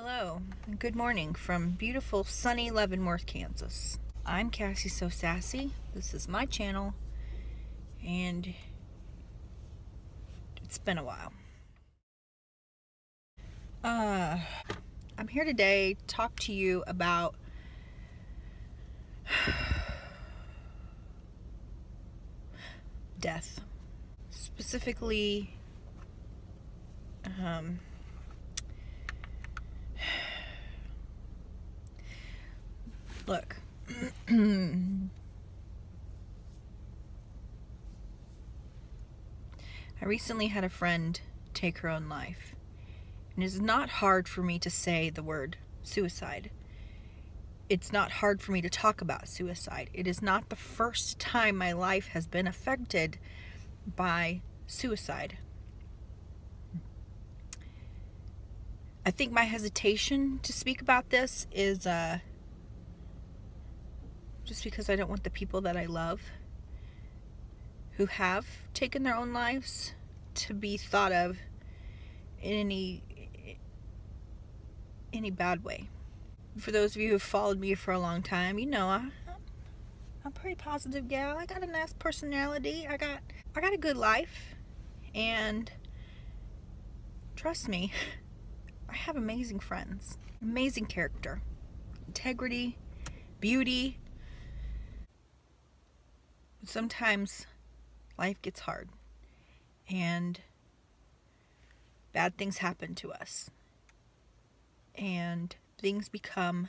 Hello, and good morning from beautiful sunny Leavenworth, Kansas. I'm Cassy So Sassy. This is my channel, and it's been a while. I'm here today to talk to you about death. Specifically, look, I recently had a friend take her own life, and it's not hard for me to say the word suicide. It's not hard for me to talk about suicide. It is not the first time my life has been affected by suicide. I think my hesitation to speak about this is just because I don't want the people that I love who have taken their own lives to be thought of in any bad way. For those of you who have followed me for a long time, you know I'm a pretty positive gal. I got a nice personality. I got a good life, and trust me, I have amazing friends, amazing character, integrity, beauty. But sometimes life gets hard, and bad things happen to us, and things become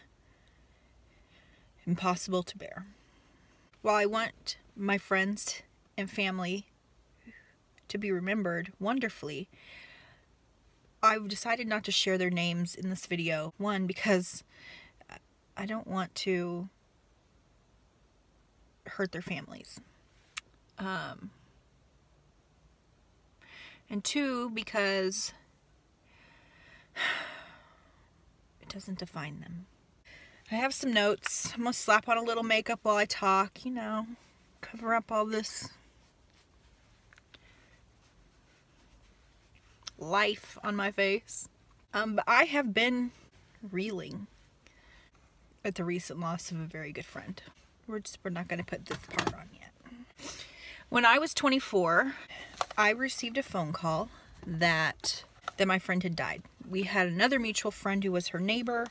impossible to bear. While I want my friends and family to be remembered wonderfully, I've decided not to share their names in this video. One, because I don't want to hurt their families. And two, because it doesn't define them. I have some notes. I'm gonna slap on a little makeup while I talk, you know, cover up all this life on my face. But I have been reeling at the recent loss of a very good friend. We're not gonna put this part on yet. When I was 24, I received a phone call that my friend had died. We had another mutual friend who was her neighbor,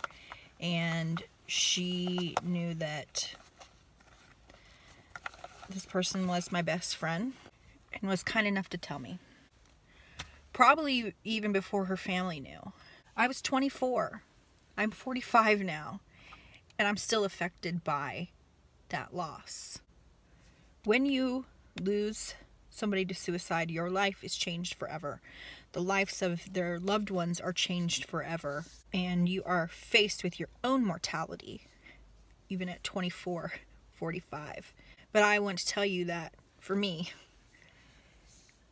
and she knew that this person was my best friend and was kind enough to tell me. Probably even before her family knew. I was 24. I'm 45 now, and I'm still affected by that loss. When you lose somebody to suicide, your life is changed forever. The lives of their loved ones are changed forever, and you are faced with your own mortality, even at 24, 45. But I want to tell you that, for me,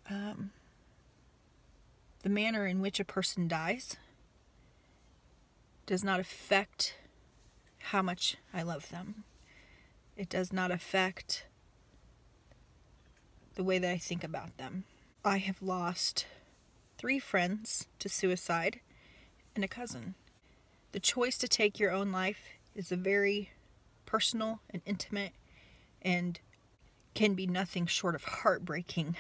the manner in which a person dies does not affect how much I love them. It does not affect the way that I think about them. I have lost 3 friends to suicide and a cousin. The choice to take your own life is a very personal and intimate, and can be nothing short of heartbreaking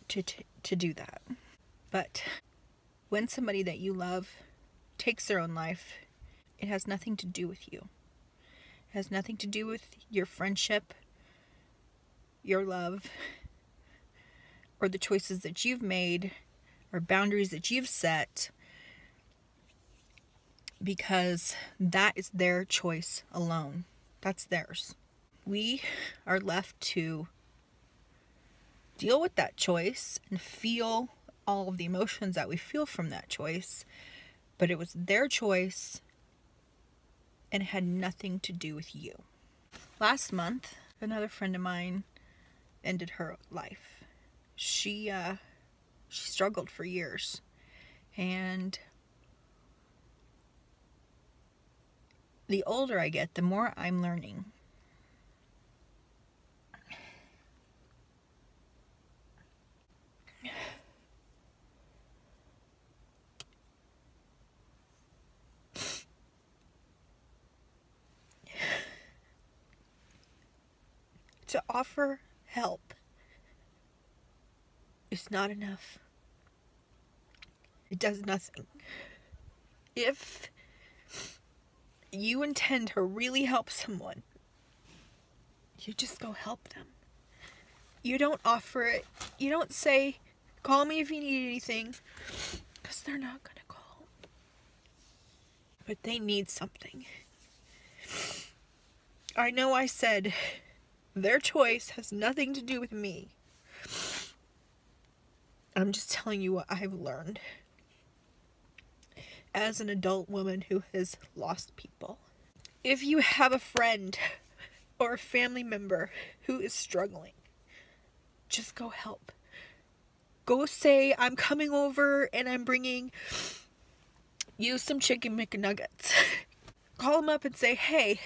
to do that. But when somebody that you love takes their own life, it has nothing to do with you. It has nothing to do with your friendship, your love, or the choices that you've made, or boundaries that you've set, because that is their choice alone. That's theirs. We are left to deal with that choice and feel all of the emotions that we feel from that choice, but it was their choice and it had nothing to do with you. Last month, another friend of mine ended her life. She struggled for years, and the older I get, the more I'm learning To offer help is not enough. It does nothing. If you intend to really help someone, you just go help them. You don't offer it. You don't say, call me if you need anything, because they're not going to call. But they need something. I know I said their choice has nothing to do with me. I'm just telling you what I've learned as an adult woman who has lost people. If you have a friend or a family member who is struggling, just go help. Go say, I'm coming over and I'm bringing you some chicken McNuggets. Call them up and say, hey,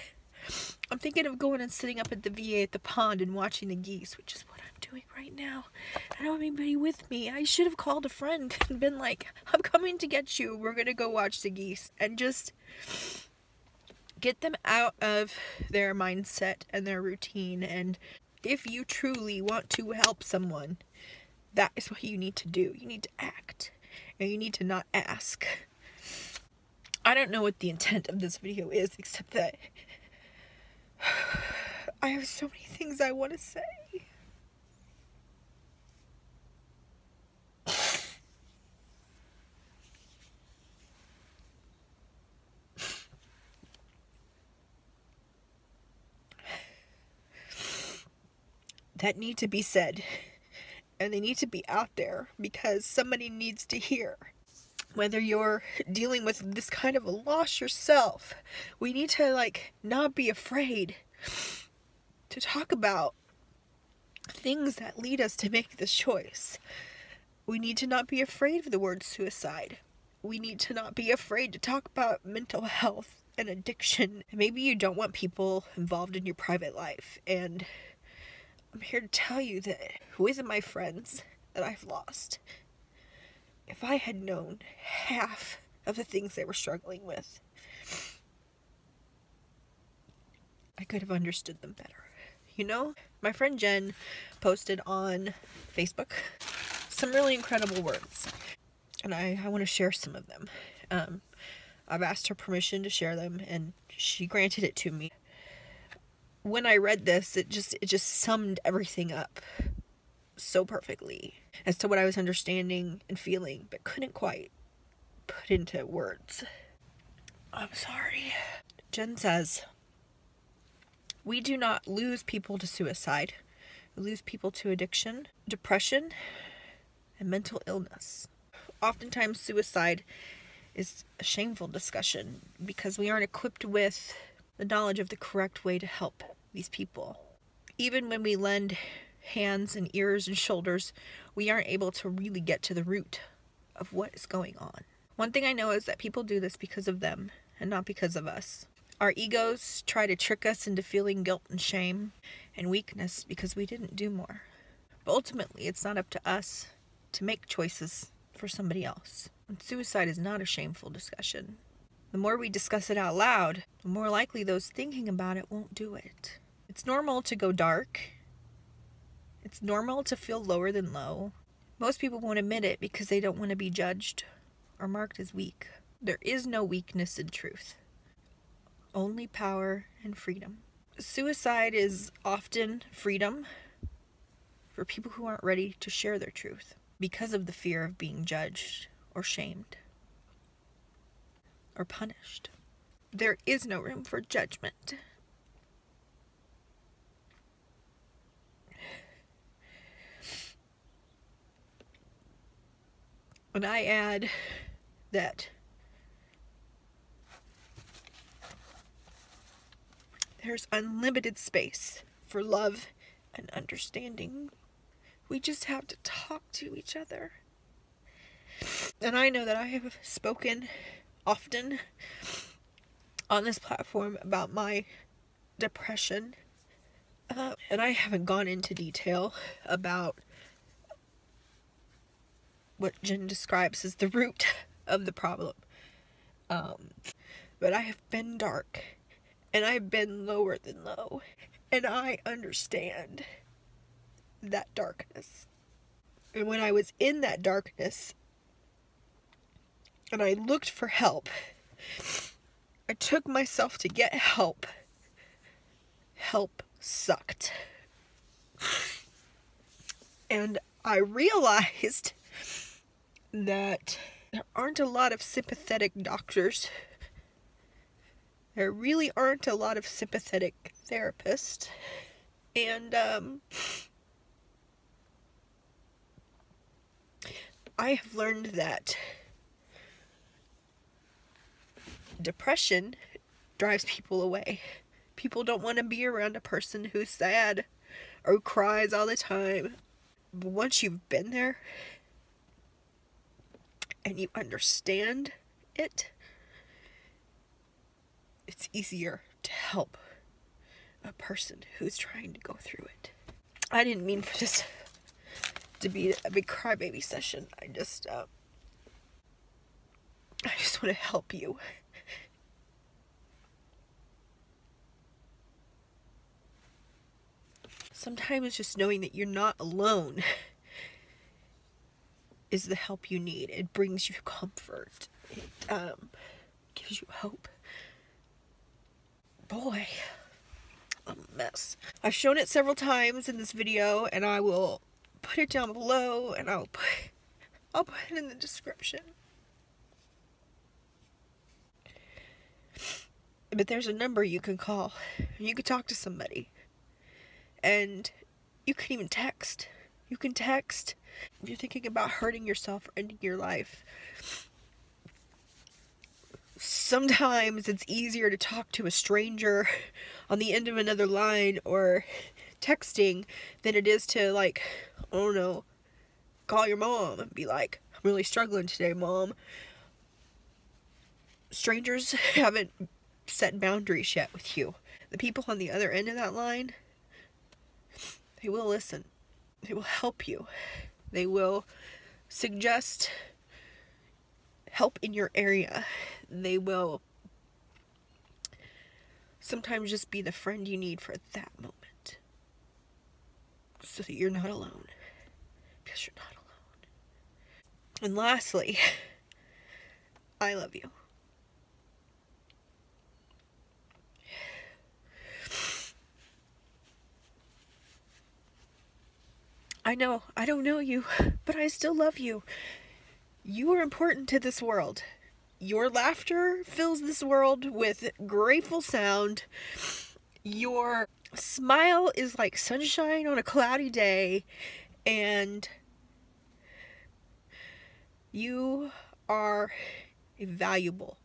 I'm thinking of going and sitting up at the VA at the pond and watching the geese, which is what I'm doing right now. I don't have anybody with me. I should have called a friend and been like, I'm coming to get you. We're going to go watch the geese. And just get them out of their mindset and their routine. And if you truly want to help someone, that is what you need to do. You need to act. And you need to not ask. I don't know what the intent of this video is, except that I have so many things I want to say. That need to be said. And they need to be out there because somebody needs to hear. Whether you're dealing with this kind of a loss yourself, we need to not be afraid to talk about things that lead us to make this choice. We need to not be afraid of the word suicide. We need to not be afraid to talk about mental health and addiction. Maybe you don't want people involved in your private life, and I'm here to tell you that with my friends that I've lost, if I had known half of the things they were struggling with, I could have understood them better. You know, my friend Jen posted on Facebook some really incredible words, and I want to share some of them. I've asked her permission to share them, and she granted it to me. When I read this, it just summed everything up so perfectly as to what I was understanding and feeling, but couldn't quite put into words. I'm sorry. Jen says, we do not lose people to suicide. We lose people to addiction, depression, and mental illness. Oftentimes suicide is a shameful discussion because we aren't equipped with the knowledge of the correct way to help these people. Even when we lend hands and ears and shoulders, we aren't able to really get to the root of what is going on. One thing I know is that people do this because of them and not because of us. Our egos try to trick us into feeling guilt and shame and weakness because we didn't do more. But ultimately, it's not up to us to make choices for somebody else. And suicide is not a shameful discussion. The more we discuss it out loud, the more likely those thinking about it won't do it. It's normal to go dark. It's normal to feel lower than low. Most people won't admit it because they don't want to be judged or marked as weak. There is no weakness in truth. Only power and freedom. Suicide is often freedom for people who aren't ready to share their truth because of the fear of being judged or shamed or punished. There is no room for judgment. And I add that there's unlimited space for love and understanding. We just have to talk to each other. And I know that I have spoken often on this platform about my depression. And I haven't gone into detail about what Jen describes as the root of the problem. But I have been dark And I've been lower than low. And I understand that darkness. And when I was in that darkness and I looked for help, I took myself to get help. Help sucked. And I realized that there aren't a lot of sympathetic doctors. There really aren't a lot of sympathetic therapists. And I have learned that depression drives people away. People don't want to be around a person who's sad or who cries all the time. But once you've been there and you understand it, it's easier to help a person who's trying to go through it. I didn't mean for this to be a big crybaby session. I just want to help you. Sometimes just knowing that you're not alone is the help you need. It brings you comfort. It gives you hope. Boy, I'm a mess. I've shown it several times in this video, and I will put it down below, and I'll put it in the description. But there's a number you can call. You can talk to somebody. And you can even text. You can text if you're thinking about hurting yourself or ending your life. Sometimes it's easier to talk to a stranger on the end of another line or texting than it is to, like, I don't know, call your mom and be like, I'm really struggling today, Mom. Strangers haven't set boundaries yet with you. The people on the other end of that line, they will listen. They will help you. They will suggest help in your area. They will sometimes just be the friend you need for that moment. So that you're not alone. Because you're not alone. And lastly, I love you. I know, I don't know you, but I still love you. You are important to this world. Your laughter fills this world with grateful sound. Your smile is like sunshine on a cloudy day. And you are a valuable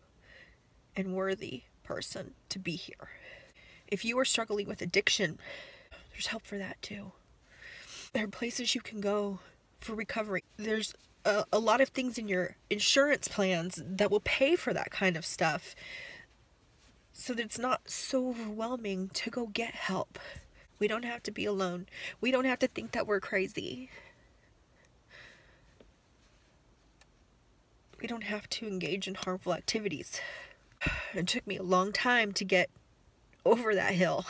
and worthy person to be here. If you are struggling with addiction, there's help for that too. There are places you can go for recovery. There's a lot of things in your insurance plans that will pay for that kind of stuff, so that it's not so overwhelming to go get help. We don't have to be alone. We don't have to think that we're crazy. We don't have to engage in harmful activities. It took me a long time to get over that hill,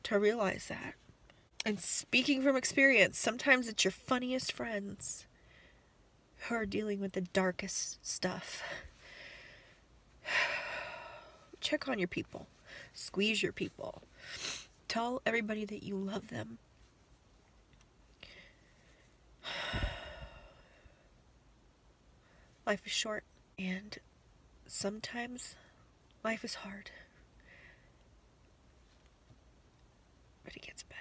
to realize that. And speaking from experience, sometimes it's your funniest friends who are dealing with the darkest stuff. Check on your people. Squeeze your people. Tell everybody that you love them. Life is short, and sometimes life is hard. But it gets better.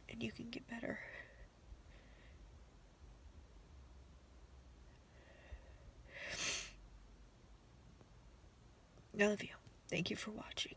And you can get better. I love you. Thank you for watching.